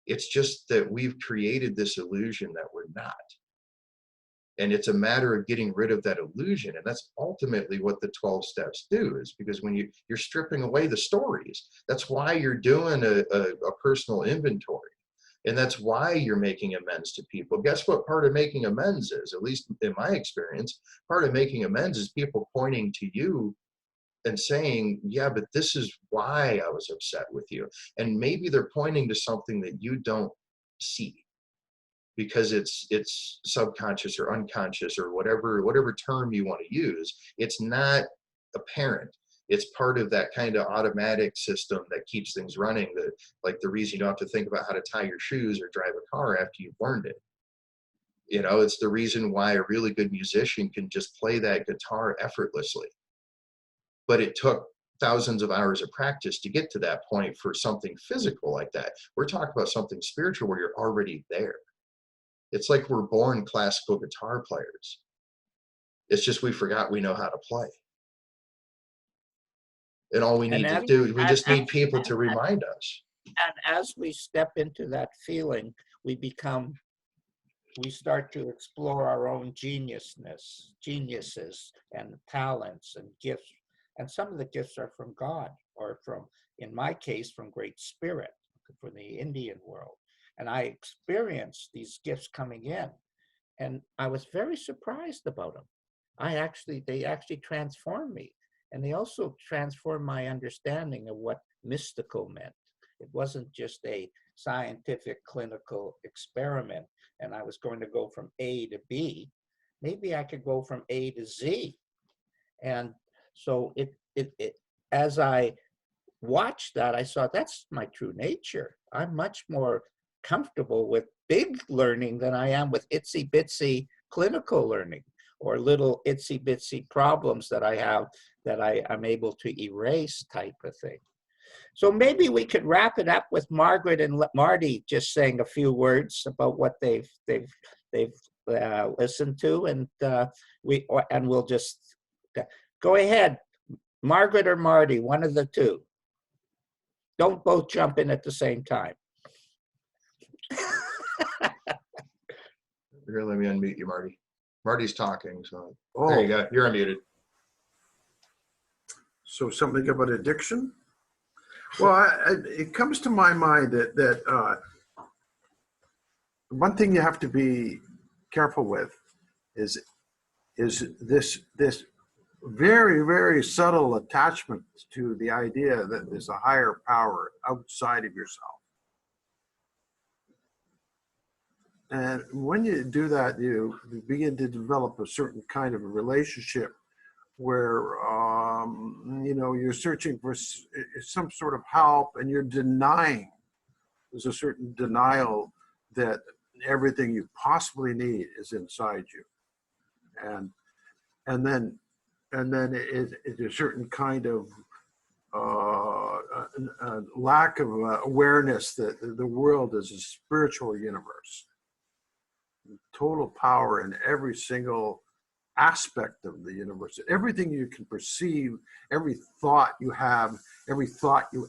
It's just that we've created this illusion that we're not. And it's a matter of getting rid of that illusion. And that's ultimately what the 12 steps do, is because when you're stripping away the stories, that's why you're doing a personal inventory. And that's why you're making amends to people. Guess what part of making amends is, at least in my experience, part of making amends is people pointing to you and saying, yeah, but this is why I was upset with you. And maybe they're pointing to something that you don't see because it's subconscious or unconscious or whatever term you want to use. It's not apparent. It's part of that kind of automatic system that keeps things running, that like the reason you don't have to think about how to tie your shoes or drive a car after you've learned it. You know, it's the reason why a really good musician can just play that guitar effortlessly. But it took thousands of hours of practice to get to that point for something physical like that. We're talking about something spiritual where you're already there. It's like we're born classical guitar players. It's just we forgot we know how to play. And all we need to do, we just need people to remind us. And as we step into that feeling, we start to explore our own geniuses and talents and gifts. And some of the gifts are from God, or from, in my case, from Great Spirit, from the Indian world. And I experienced these gifts coming in, and I was very surprised about them. They actually transformed me. And they also transformed my understanding of what mystical meant. It wasn't just a scientific clinical experiment and I was going to go from A to B. Maybe I could go from A to Z. And so as I watched that, I saw that's my true nature. I'm much more comfortable with big learning than I am with itsy bitsy clinical learning, or little itsy bitsy problems that I have that I'm able to erase type of thing. So maybe we could wrap it up with Margaret and Marty just saying a few words about what they've listened to, and we'll just go ahead. Margaret or Marty, one of the two. Don't both jump in at the same time. Here, let me unmute you, Marty. Marty's talking, so Oh, there you go. You're unmuted. so something about addiction? Well, it comes to my mind that one thing you have to be careful with is this very, very subtle attachment to the idea that there's a higher power outside of yourself. And when you do that, you begin to develop a certain kind of a relationship where, you're searching for some sort of help, and you're denying. There's a certain denial that everything you possibly need is inside you. And then it's a certain kind of lack of awareness that the world is a spiritual universe. Total power in every single aspect of the universe. Everything you can perceive, every thought you have, every thought you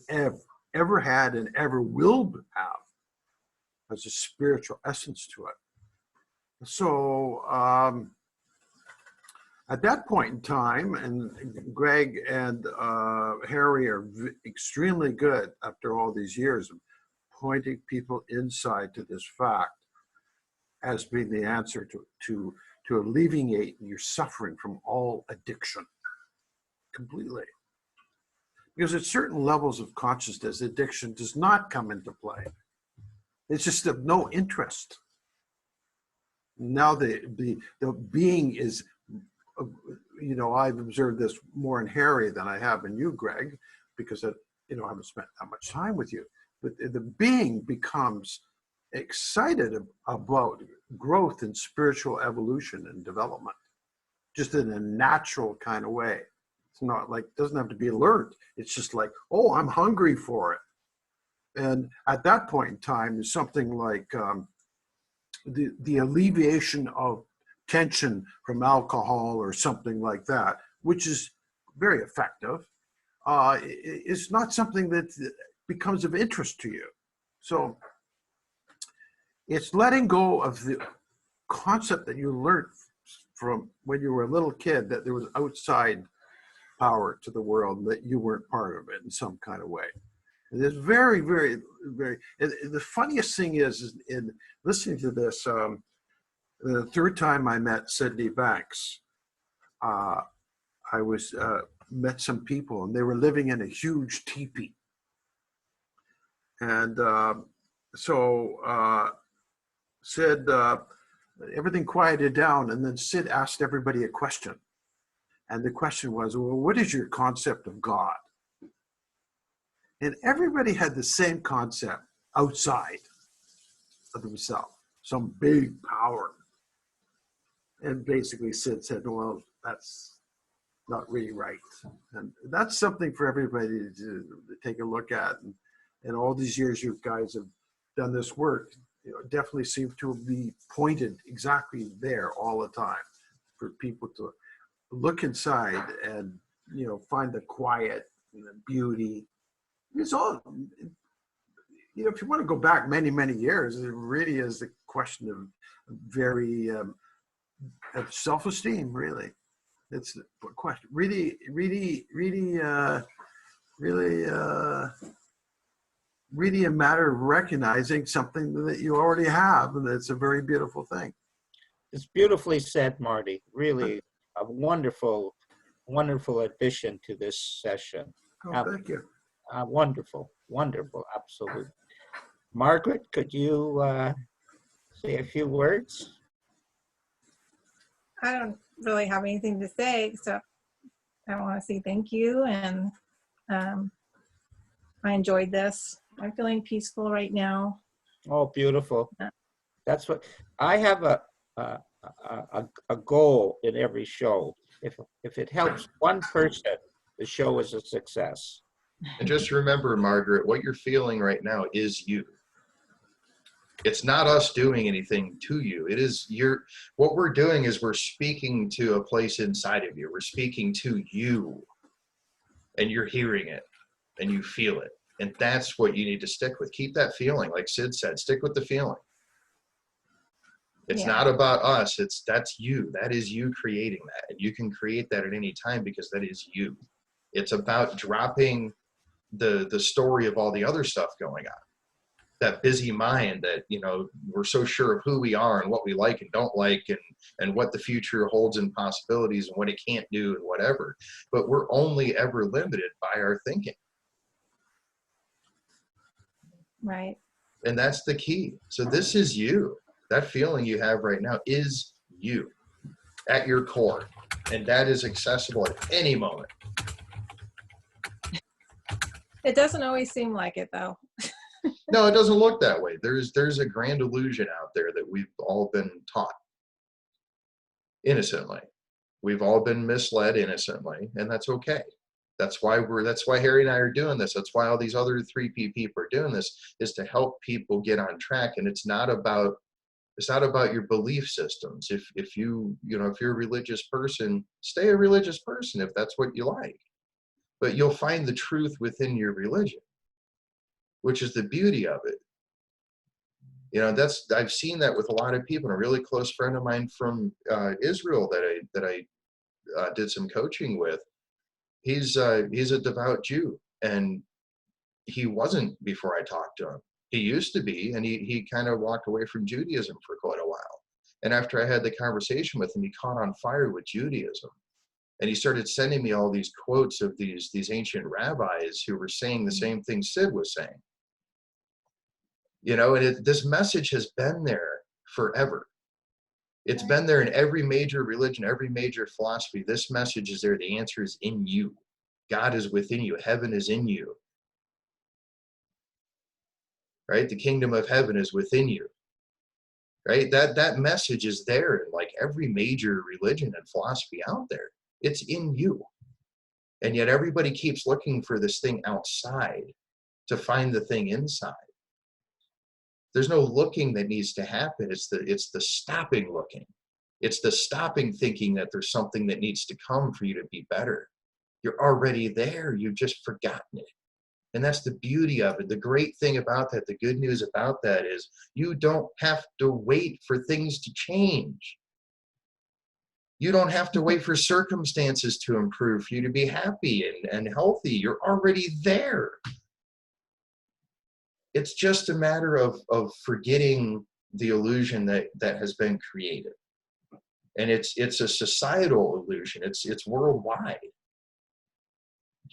ever had and ever will have has a spiritual essence to it. So at that point in time, and Greg and Harry are extremely good after all these years of pointing people inside to this fact as being the answer to alleviate your suffering from all addiction completely. Because at certain levels of consciousness, addiction does not come into play. It's just of no interest. Now the being is, I've observed this more in Harry than I have in you, Greg, because I haven't spent that much time with you. But the being becomes excited about growth and spiritual evolution and development, just in a natural kind of way. It's not like, it doesn't have to be learned. It's just like, oh, I'm hungry for it. And at that point in time, there's something like the alleviation of tension from alcohol or something like that, which is very effective. It's not something that becomes of interest to you. So it's letting go of the concept that you learned from when you were a little kid, that there was outside power to the world, that you weren't part of it in some kind of way. It's very, very, very. And the funniest thing is in listening to this, the third time I met Sydney Banks, I was met some people, and they were living in a huge teepee. And so Sid, everything quieted down, and then Sid asked everybody a question. And the question was, well, what is your concept of God? And everybody had the same concept outside of themselves, some big power. And basically Sid said, well, that's not really right. And that's something for everybody to take a look at. And all these years you guys have done this work, you know, definitely seem to be pointed exactly there all the time for people to look inside and, you know, find the quiet and the beauty. It's all, you know, if you want to go back many, many years, it really is the question of very of self-esteem, really. It's a question, really a matter of recognizing something that you already have, and it's a very beautiful thing. It's beautifully said, Marty. Really a wonderful, wonderful addition to this session. Oh, thank you. Wonderful, wonderful, absolutely. Margaret, could you say a few words? I don't really have anything to say, except I want to say thank you. And I enjoyed this. I'm feeling peaceful right now. Oh, beautiful. That's what I have a goal in every show. If it helps one person, the show is a success. And just remember, Margaret, what you're feeling right now is you. It's not us doing anything to you. It is what we're doing is we're speaking to a place inside of you. We're speaking to you, and you're hearing it and you feel it. And that's what you need to stick with. Keep that feeling. Like Sid said, stick with the feeling. It's not about us. That's you. That is you creating that. And you can create that at any time because that is you. It's about dropping the story of all the other stuff going on. That busy mind that, you know, we're so sure of who we are and what we like and don't like and what the future holds in possibilities and what it can't do and whatever. But we're only ever limited by our thinking. Right. And that's the key. So this is you. That feeling you have right now is you at your core. And that is accessible at any moment. It doesn't always seem like it, though. No, it doesn't look that way. There's a grand illusion out there that we've all been taught innocently. We've all been misled innocently, and that's okay. That's why Harry and I are doing this. That's why all these other 3P people are doing this, is to help people get on track. And it's not about your belief systems. If you're a religious person, stay a religious person if that's what you like. But you'll find the truth within your religion, which is the beauty of it. You know, I've seen that with a lot of people. And a really close friend of mine from Israel that I did some coaching with, he's a devout Jew, and he wasn't before I talked to him. He used to be, and he kind of walked away from Judaism for quite a while. And after I had the conversation with him, he caught on fire with Judaism. And he started sending me all these quotes of these ancient rabbis who were saying the same thing Sid was saying. You know, and this message has been there forever. It's been there in every major religion, every major philosophy. This message is there. The answer is in you. God is within you. Heaven is in you. Right? The kingdom of heaven is within you. Right? That message is there in like every major religion and philosophy out there. It's in you. And yet everybody keeps looking for this thing outside to find the thing inside. There's no looking that needs to happen. It's the stopping looking. It's the stopping thinking that there's something that needs to come for you to be better. You're already there. You've just forgotten it. And that's the beauty of it. The great thing about that, the good news about that is you don't have to wait for things to change. You don't have to wait for circumstances to improve for you to be happy and healthy. You're already there. it's just a matter of forgetting the illusion that has been created. And it's a societal illusion. It's worldwide.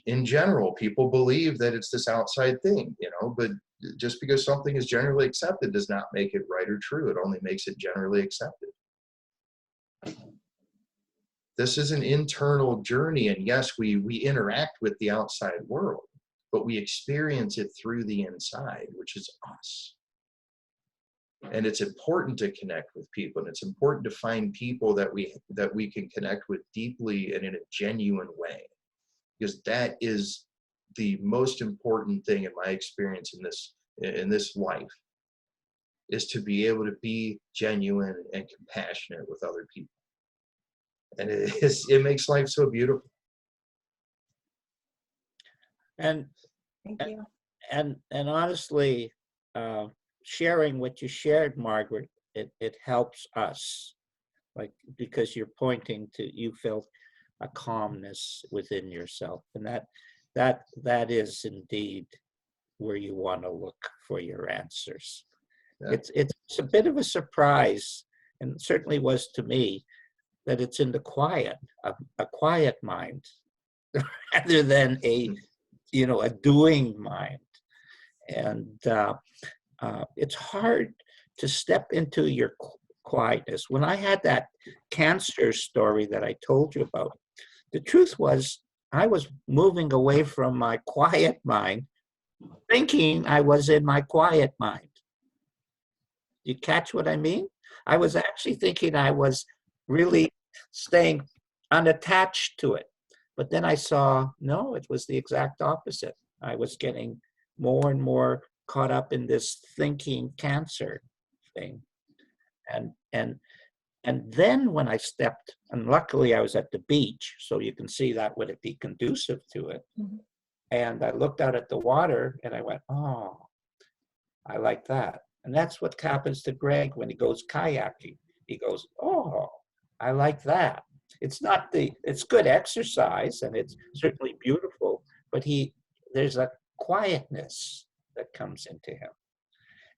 In general, people believe that it's this outside thing, but just because something is generally accepted does not make it right or true. It only makes it generally accepted. This is an internal journey, and yes, we interact with the outside world, but we experience it through the inside, which is us. And it's important to connect with people, and it's important to find people that we can connect with deeply and in a genuine way, because that is the most important thing in my experience in this life, is to be able to be genuine and compassionate with other people. And it makes life so beautiful. Thank you. And honestly, sharing what you shared, Margaret, it helps us, like, because you're pointing to, you felt a calmness within yourself, and that is indeed where you want to look for your answers. Yeah. It's a bit of a surprise, and certainly was to me, that it's in the quiet, a quiet mind, rather than a doing mind. And it's hard to step into your quietness. When I had that cancer story that I told you about, the truth was I was moving away from my quiet mind, thinking I was in my quiet mind. You catch what I mean? I was actually thinking I was really staying unattached to it. But then I saw, no, it was the exact opposite. I was getting more and more caught up in this thinking cancer thing. And then when I stepped, and luckily I was at the beach, so you can see that would it be conducive to it. Mm-hmm. And I looked out at the water and I went, oh, I like that. And that's what happens to Greg when he goes kayaking. He goes, oh, I like that. It's good exercise, and it's certainly beautiful, but there's a quietness that comes into him.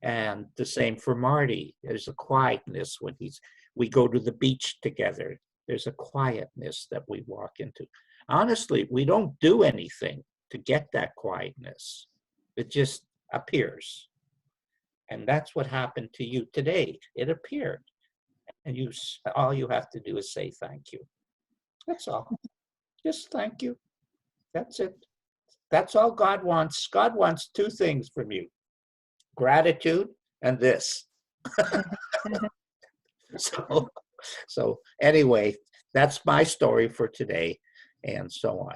And the same for Marty. There's a quietness when we go to the beach together. There's a quietness that we walk into. Honestly, we don't do anything to get that quietness. It just appears. And that's what happened to you today. It appeared. And all you have to do is say thank you. That's all. Just thank you. That's it. That's all God wants. God wants two things from you: gratitude and this. So anyway, that's my story for today, and so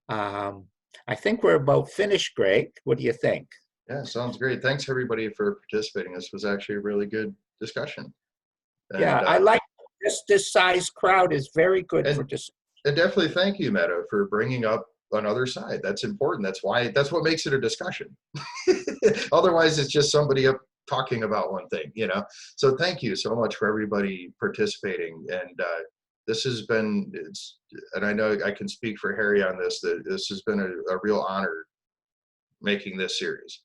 on. I think we're about finished, Greg. What do you think? Yeah, sounds great. Thanks everybody for participating. This was actually a really good discussion. And, yeah, I like this size crowd is very good for just. And definitely thank you, Meta, for bringing up another side. That's important. That's what makes it a discussion. Otherwise, it's just somebody up talking about one thing, So thank you so much for everybody participating. And this has been, and I know I can speak for Harry on this, that this has been a real honor making this series.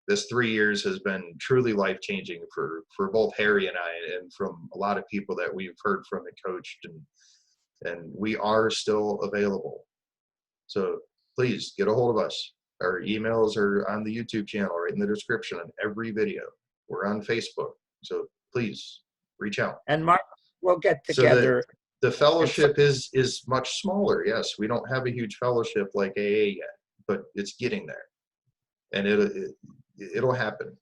This 3 years has been truly life-changing for both Harry and I, and from a lot of people that we've heard from and coached, and we are still available. So please get a hold of us. Our emails are on the YouTube channel, right in the description on every video. We're on Facebook. So please reach out. And Mark, we'll get together. So the fellowship is much smaller. Yes, we don't have a huge fellowship like AA yet, but it's getting there. And it'll happen.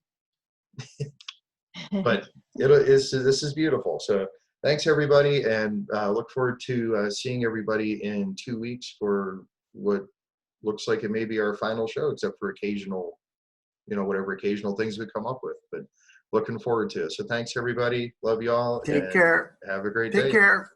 But this is beautiful. So thanks everybody, and look forward to seeing everybody in 2 weeks for what looks like it may be our final show, except for occasional, whatever occasional things we come up with. But looking forward to it. So thanks everybody. Love you all. Take care. Have a great day. Take care.